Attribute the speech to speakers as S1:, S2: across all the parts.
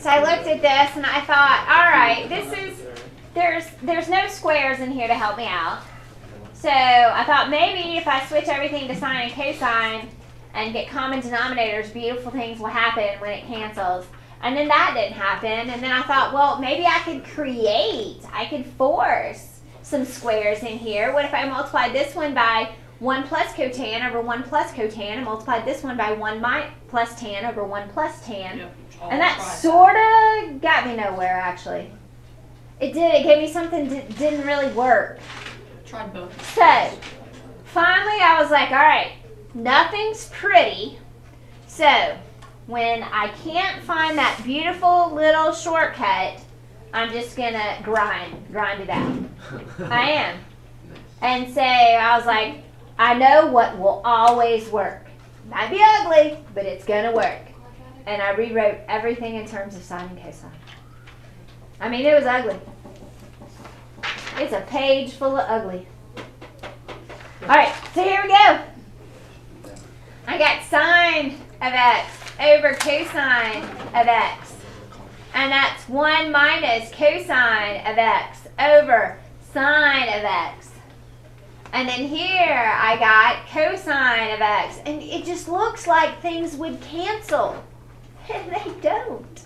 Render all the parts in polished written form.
S1: So I looked at this and I thought, all right, there's no squares in here to help me out. So I thought maybe if I switch everything to sine and cosine and get common denominators, beautiful things will happen when it cancels. And then that didn't happen. And then I thought, well, maybe I could force some squares in here. What if I multiplied this one by 1 plus cotan over 1 plus cotan and multiplied this one by 1 plus tan over 1 plus tan?
S2: Yep.
S1: And that sort of got me nowhere, actually. It did. It gave me something that didn't really work.
S2: Tried both.
S1: So, finally I was like, all right, nothing's pretty. So, when I can't find that beautiful little shortcut, I'm just going to grind it out. I am. And so I was like, I know what will always work. Might be ugly, but it's going to work. And I rewrote everything in terms of sine and cosine. I mean, it was ugly. It's a page full of ugly. All right, so here we go. I got sine of x over cosine of x. And that's 1 minus cosine of x over sine of x. And then here I got cosine of x. And it just looks like things would cancel. And they don't.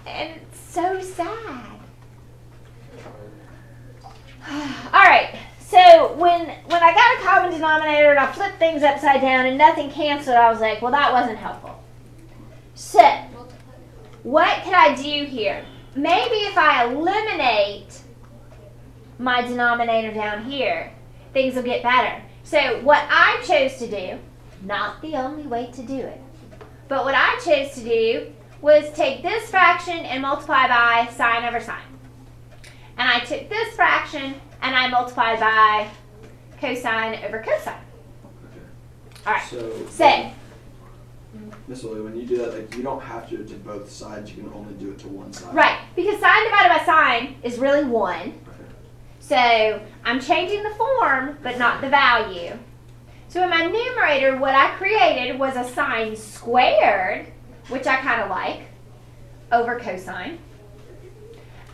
S1: And it's so sad. All right, so when I got a common denominator and I flipped things upside down and nothing canceled, I was like, well, that wasn't helpful. So, what could I do here? Maybe if I eliminate my denominator down here, things will get better. So, what I chose to do, not the only way to do it, but what I chose to do was take this fraction and multiply by sine over sine. And I took this fraction and I multiplied by cosine over cosine. All right. So
S3: Miss Lily, when you do that, like you don't have to do it to both sides. You can only do it to one side.
S1: right, because sine divided by sine is really 1.
S3: Okay.
S1: So I'm changing the form, but not the value. So in my numerator, what I created was a sine squared, which I kind of like, over cosine.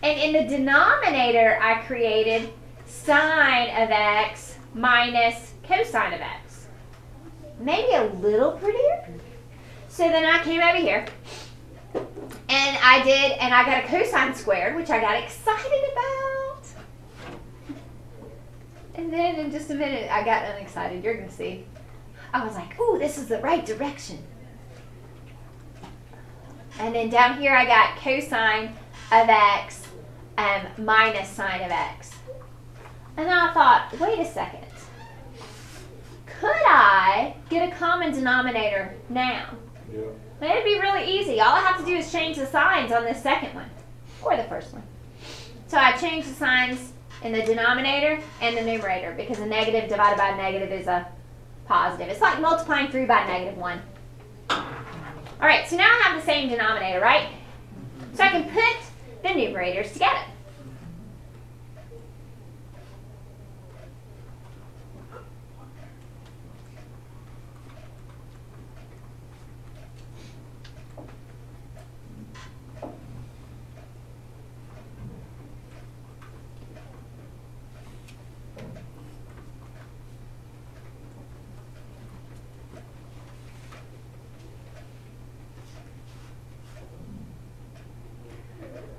S1: And in the denominator, I created sine of x minus cosine of x. Maybe a little prettier. So then I came over here, and I got a cosine squared, which I got excited about. And then in just a minute, I got unexcited. You're going to see. I was like, ooh, this is the right direction. And then down here, I got cosine of x minus sine of x. And I thought, wait a second. Could I get a common denominator now?
S3: Yeah.
S1: It'd be really easy. All I have to do is change the signs on this second one, or the first one. So I changed the signs in the denominator and the numerator, because a negative divided by a negative is a positive. It's like multiplying through by -1. All right, so now I have the same denominator, right? So I can put the numerators together.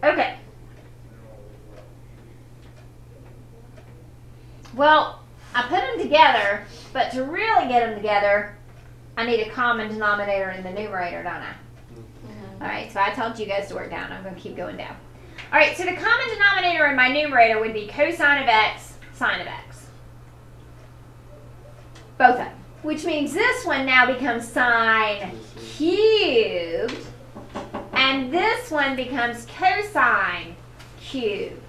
S1: Okay. Well, I put them together, but to really get them together, I need a common denominator in the numerator, don't I? All right, so I told you guys to work down. I'm going to keep going down. All right, so the common denominator in my numerator would be cosine of x, sine of x. Both of them. Which means this one now becomes sine cubed. And this one becomes cosine cubed.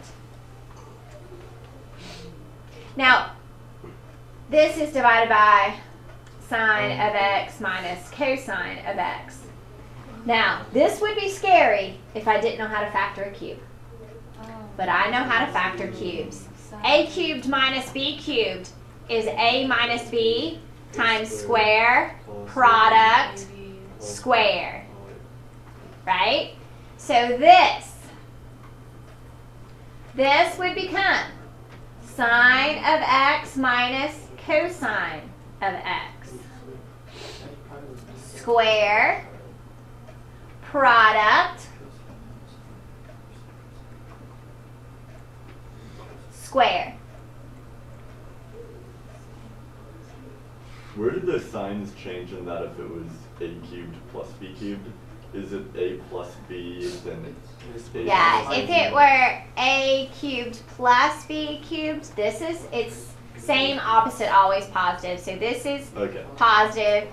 S1: Now, this is divided by sine of x minus cosine of x. Now, this would be scary if I didn't know how to factor a cube. But I know how to factor cubes. A cubed minus b cubed is a minus b times square product square. Right? So this would become sine of x minus cosine of x. Square, product, square.
S2: Where did the signs change in that if it was a cubed plus b cubed? Is it a plus b then a
S1: Yeah,
S2: plus
S1: if
S2: b?
S1: it were a cubed plus b cubed, it's same, opposite, always positive. So this is
S2: Okay.
S1: positive,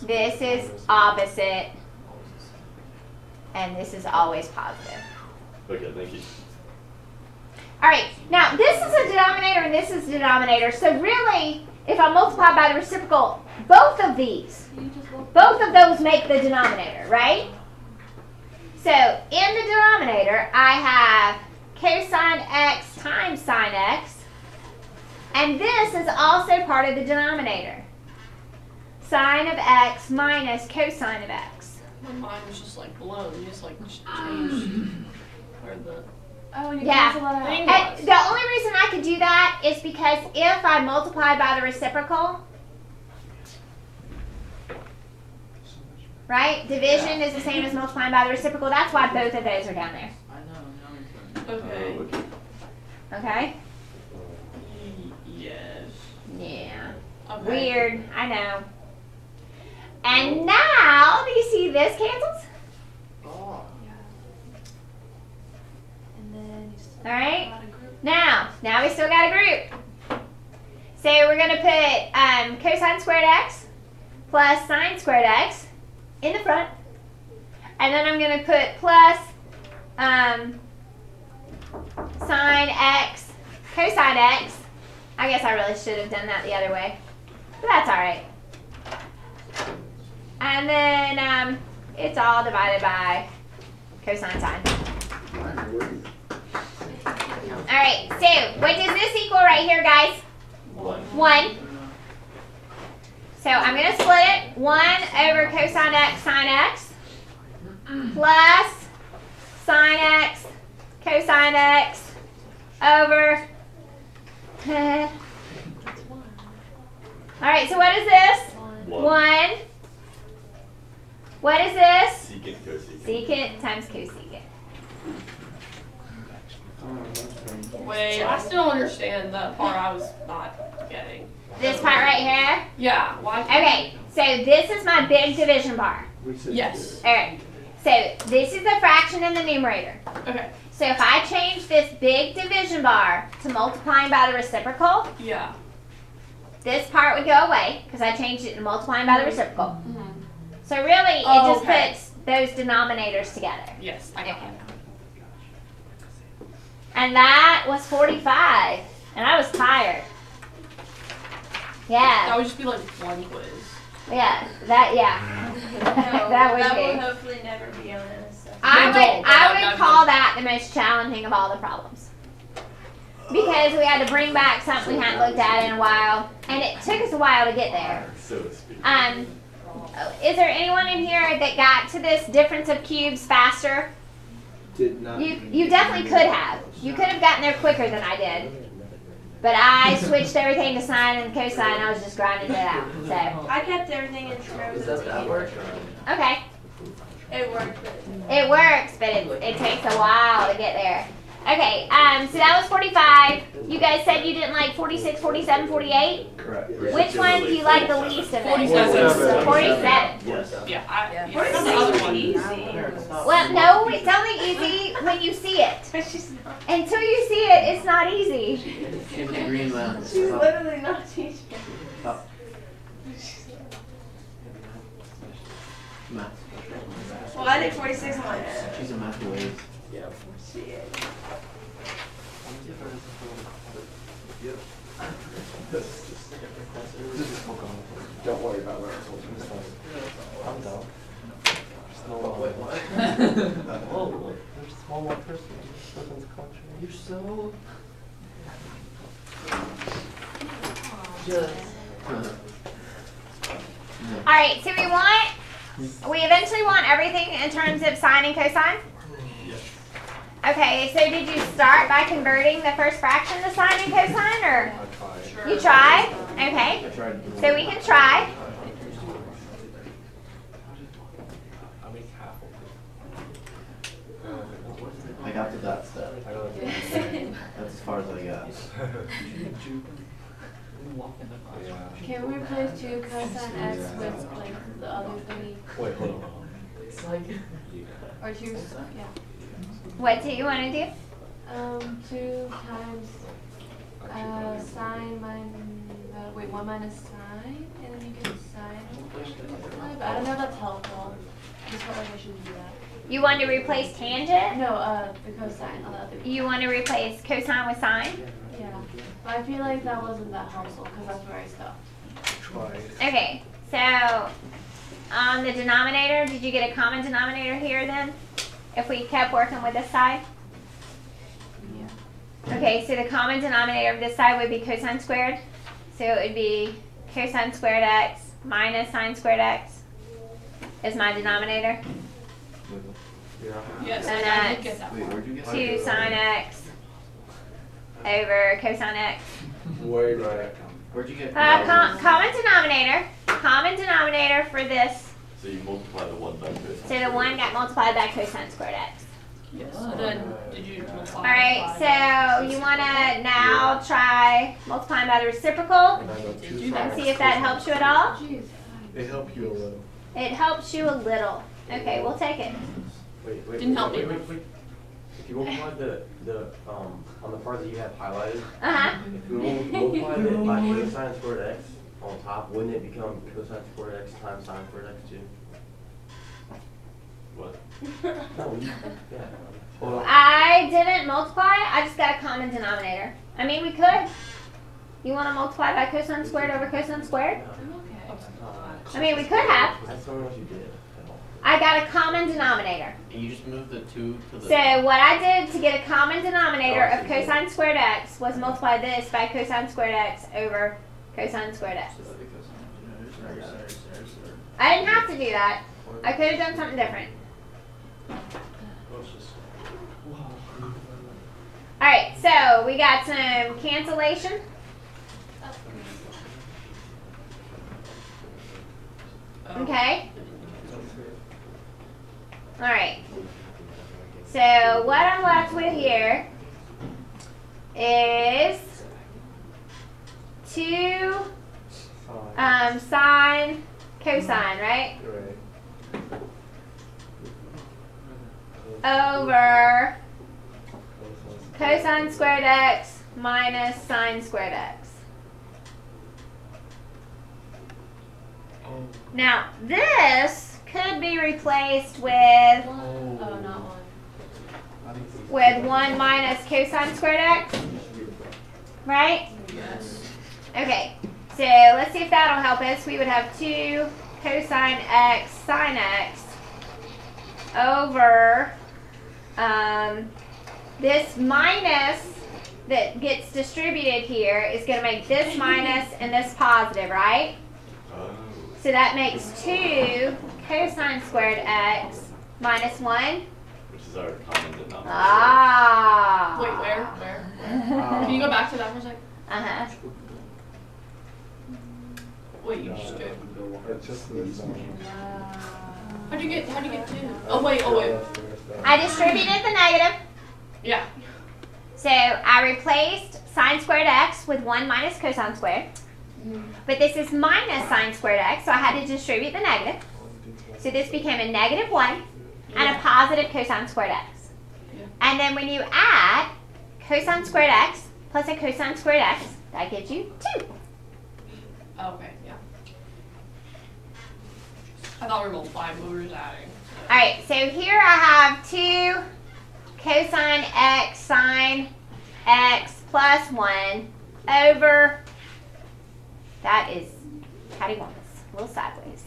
S1: this is opposite, and this is always positive.
S2: Okay, thank you.
S1: All right, now this is a denominator and this is a denominator. So really, if I multiply by the reciprocal, both of those make the denominator, right? So in the denominator, I have cosine x times sine x, and this is also part of the denominator. Sine of x minus cosine of x.
S4: My mind was just like blown. You just like changed where the
S5: Oh, and you
S1: Yeah.
S5: cancel that
S4: thing
S5: out.
S4: was.
S1: And the only reason I could do that is because if I multiply by the reciprocal, right? Division is the same as multiplying by the reciprocal. That's why both of those are down there.
S4: Okay.
S2: Okay.
S1: Okay?
S4: Yes.
S1: Yeah.
S4: Okay.
S1: Weird. I know. And now, do you see this cancels?
S5: And then you still
S1: All right.
S5: got a group.
S1: Now we still got a group. So we're going to put cosine squared x plus sine squared x in the front. And then I'm going to put plus sine x cosine x. I guess I really should have done that the other way. But that's all right. And then it's all divided by cosine sine. All right, so what does this equal right here, guys? 1. So I'm going to split it. 1 over cosine x sine x plus sine x cosine x over. All right, so what is this? 1. What is this?
S2: Secant, cosecant.
S1: Secant times cosecant.
S4: Wait, I still don't understand the part I was not getting.
S1: This part right here.
S4: Yeah. Why?
S1: Okay, so this is my big division bar.
S4: Yes.
S1: All right, so this is the fraction in the numerator.
S4: Okay.
S1: So if I change this big division bar to multiplying by the reciprocal,
S4: Yeah.
S1: this part would go away because I changed it to multiplying by the reciprocal.
S4: Mm-hmm.
S1: So really, it
S4: Oh,
S1: just
S4: okay.
S1: puts those denominators together.
S4: Yes, I got it.
S1: And that was 45, and I was tired.
S4: That
S1: Yeah,
S4: would just be like one quiz.
S1: yeah, that would
S5: that
S1: be.
S5: will hopefully never be on this.
S1: I
S4: They don't,
S1: would, I
S4: but
S1: would call that the most challenging of all the problems. Because we had to bring back something we hadn't looked at in a while, and it took us a while to get there.
S2: So to speak.
S1: Is there anyone in here that got to this difference of cubes faster?
S3: Did not.
S1: You definitely could have. You could have gotten there quicker than I did. But I switched everything to sine and cosine. I was just grinding it out. So,
S5: I kept everything in rows of
S1: okay.
S5: It worked.
S1: It works, but it takes a while to get there. Okay, so that was 45. You guys said you didn't like 46, 47, 48?
S3: Correct.
S1: Which one do you like the least of it?
S4: 47.
S1: 47.
S2: Yes.
S4: Yeah.
S5: What
S4: That's
S5: is
S4: the other
S5: this
S4: one.
S5: easy?
S1: Well, no, it's only easy when you see it.
S5: She's not.
S1: Until you see it, it's not easy.
S6: In the green mountains.
S5: She's literally not teaching.
S6: Math.
S5: Well, I did 46 on my own.
S6: She's a math whiz.
S5: She is.
S3: Don't worry about what I told you.
S6: I'm down.
S3: Wait, what?
S6: Oh, there's one more person. Person's country. You're so. Just.
S1: All right, so we eventually want everything in terms of sine and cosine. Okay, so did you start by converting the first fraction to sine and cosine, or
S6: I tried.
S4: Sure.
S1: you tried? Okay,
S3: I tried.
S1: so we can try.
S6: I make half of it.
S7: I got to that step.
S6: I got
S7: That's as far as I got.
S6: Yeah.
S8: Can we replace 2 cosine x with like the other thingy?
S6: Wait, hold on.
S8: It's like, or 2, yeah.
S1: What do you want to do?
S8: 2 times sine minus, wait, 1 minus sine, and then you get sine. But I don't know if that's helpful. I just felt like I shouldn't do that.
S1: You want to replace tangent?
S8: No, the cosine on the other.
S1: You want to replace cosine with sine?
S8: Yeah. But I feel like that wasn't that helpful because that's where I stopped.
S6: Tried.
S1: Okay, so on the denominator, did you get a common denominator here then? If we kept working with this side?
S8: Yeah.
S1: Okay, so the common denominator of this side would be cosine squared. So it would be cosine squared x minus sine squared x is my denominator.
S6: Yeah.
S4: Yes,
S1: And
S4: I
S1: that's-
S4: did get that
S7: Wait,
S4: part.
S7: where'd you get
S1: 2 sine x over cosine x.
S6: Way right.
S7: Where'd you get
S1: Common denominator for this.
S2: So you multiply the 1 by cosine.
S1: So the 1 got multiplied by cosine squared x.
S4: Yes. And then did you multiply?
S1: Alright, so you want to now try multiplying by the reciprocal
S6: And I got 2
S4: Did you
S1: and
S6: sides.
S1: see if that helps you at all.
S8: Jeez.
S6: They help you a little.
S1: It helps you a little. Okay, we'll take it.
S9: Wait,
S4: Didn't help me.
S9: wait. If you multiply the on the part that you have highlighted,
S1: Uh-huh.
S9: if you multiply it by cosine squared x on top, wouldn't it become cosine squared x times sine squared x too?
S2: What?
S9: No, yeah.
S6: Hold on.
S1: I didn't multiply, I just got a common denominator. I mean, we could. You want to multiply by cosine squared over cosine squared?
S8: I'm okay.
S1: I mean, we could have.
S9: I just don't know what you did at all.
S1: I got a common denominator.
S7: You just moved the 2 to the.
S1: So what I did to get a common denominator of cosine squared x was multiply this by cosine squared x over cosine squared x. I didn't have to do that. I could have done something different. Alright, so we got some cancellation. Okay. Alright. So what I'm left with here is 2 sine cosine, right?
S6: Right.
S1: Over cosine squared x minus sine squared x. Now, this could be replaced with
S8: Oh, not 1.
S1: 1 minus cosine squared x, right?
S4: Yes.
S1: Okay, so let's see if that'll help us. We would have 2 cosine x sine x over this minus that gets distributed here is going to make this minus and this positive, right?
S2: Oh.
S1: So that makes 2 cosine squared x minus 1.
S2: Which is our common denominator.
S1: Ah.
S4: Wait, where? Can you go back to that for a second?
S1: Uh-huh.
S4: Wait, you just did.
S6: It's just this.
S4: How'd you get 2? Oh wait.
S1: I distributed the negative.
S4: Yeah.
S1: So I replaced sine squared x with 1 minus cosine squared. But this is minus sine squared x, so I had to distribute the negative. So this became a negative 1 and a positive cosine squared x.
S4: Yeah.
S1: And then when you add cosine squared x plus a cosine squared x, that gives you 2.
S4: Oh, okay, yeah. I thought we were multiplying, but we were just adding.
S1: Alright, so here I have 2 cosine x sine x plus 1 over, that is Patty wants, a little sideways.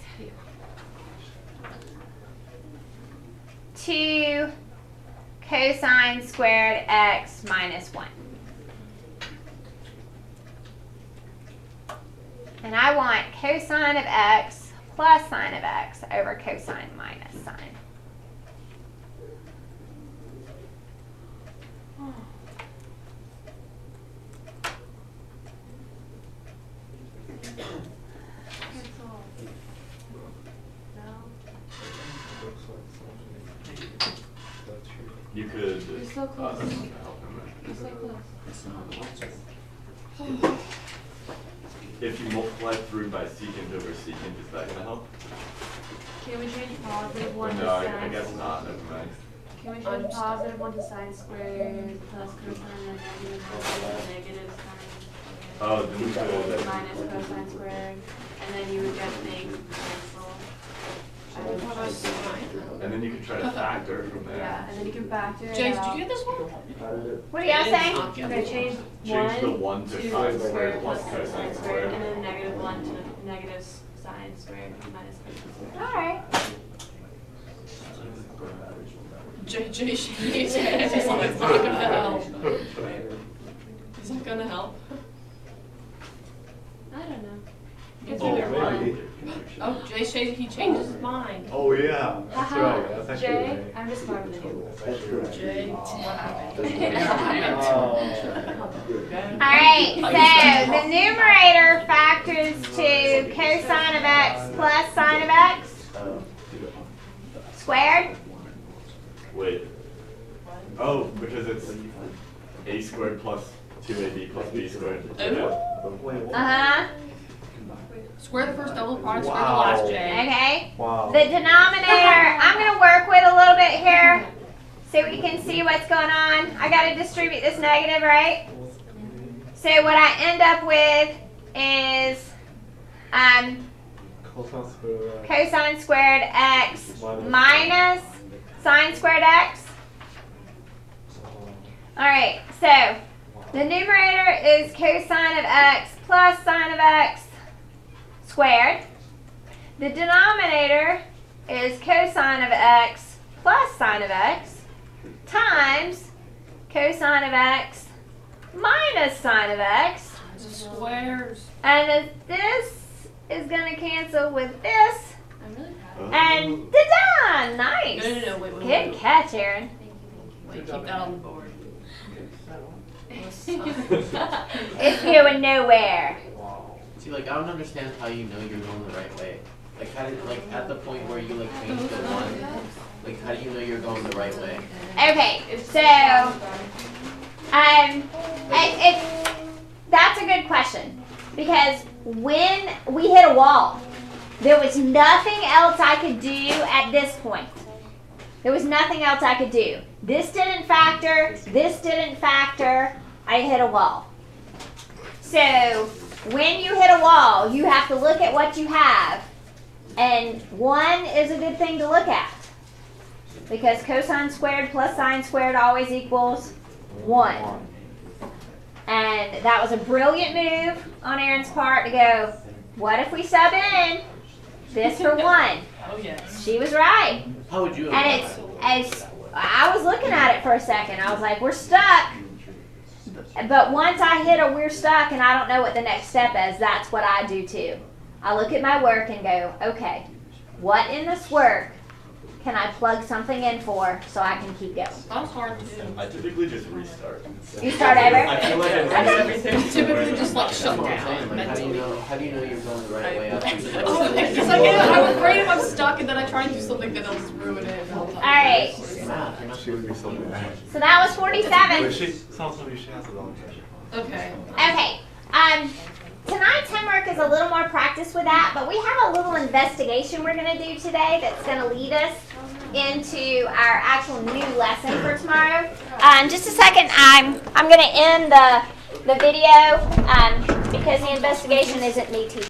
S1: 2 cosine squared x minus 1. And I want cosine of x plus sine of x over cosine minus sine.
S2: you could.
S8: You're so close.
S2: That's not gonna help him.
S8: You're so close.
S2: If you multiply through by secant over secant, is that gonna help?
S8: Can we change positive 1 to
S2: No, I
S8: sine?
S2: guess not. Never mind.
S8: Can we change positive 1 to sine squared plus cosine and negative 1 to negative sine
S2: Oh, then we
S8: squared
S2: could.
S8: minus cosine squared, and then you would get things cancel.
S2: And then you could try to factor from there.
S8: Yeah, and then you can factor it
S4: James,
S8: out.
S4: did you get this one?
S1: What are y'all saying?
S8: We're gonna change
S2: Change the
S8: 1
S2: 1 to
S8: to
S2: sine
S8: squared
S2: squared
S8: plus
S2: plus
S8: cosine
S2: cosine
S8: squared,
S2: squared.
S8: and then negative 1 to negative sine squared minus cosine squared.
S1: Alright.
S4: JJ shakes his head. He's like, it's not gonna help. Is that gonna help?
S8: I don't know.
S4: It's
S2: Oh,
S4: either one.
S2: right.
S4: Oh, Jay Shay, he changes his mind.
S2: Oh, yeah. That's
S8: Haha,
S2: right. That's actually
S8: Jay,
S2: right.
S8: I'm just smarter than you.
S3: That's correct.
S4: Jay, what happened?
S1: Alright, so the numerator factors to cosine of x plus sine of x squared.
S2: Wait. Oh, because it's a squared plus 2ab plus b squared.
S1: Uh-huh.
S4: Square the first double product, square the last J.
S1: Okay.
S6: Wow.
S1: The denominator, I'm going to work with a little bit here so we can see what's going on. I got to distribute this negative, right? So what I end up with is
S6: Cosine squared.
S1: cosine squared x minus sine squared x. All right, so the numerator is cosine of x plus sine of x squared. The denominator is cosine of x plus sine of x times cosine of x minus sine of x.
S4: It's a squares.
S1: And this is going to cancel with this.
S8: I'm really proud.
S1: And ta-da! Nice.
S4: No, wait.
S1: Good catch, Aaron.
S4: Wait, keep that on the board.
S1: It's going nowhere.
S7: See, like, I don't understand how you know you're going the right way. Like, how did, like, at the point where you, like, change the 1, like, how do you know you're going the right way?
S1: Okay, so that's a good question because when we hit a wall, there was nothing else I could do at this point. There was nothing else I could do. This didn't factor. This didn't factor. I hit a wall. So when you hit a wall, you have to look at what you have, and 1 is a good thing to look at. Because cosine squared plus sine squared always equals 1. And that was a brilliant move on Aaron's part to go, what if we sub in this for 1?
S4: Oh, yes.
S1: She was right.
S7: How would you have
S1: And
S7: done
S1: it's, I was looking at it for a second. I was like, we're stuck. But once I hit a we're stuck and I don't know what the next step is, that's what I do too. I look at my work and go, okay, what in this work can I plug something in for so I can keep going?
S4: That was hard to do.
S2: I typically just restart.
S1: You start over?
S2: I feel like
S4: Everything typically just like shut
S7: That's what I'm saying,
S4: down
S7: like,
S4: mentally.
S7: how do you know you're going the right way after you
S4: Oh, because I'm afraid if I'm stuck and then I try and do something that will just ruin it.
S1: All right.
S7: math, you're not
S6: She would be so mad.
S1: So that was 47.
S6: But she sounds like she has it on.
S4: Okay.
S1: Okay. Tonight's homework is a little more practice with that, but we have a little investigation we're going to do today that's going to lead us into our actual new lesson for tomorrow. Just a second, I'm going to end the video because the investigation isn't me teaching.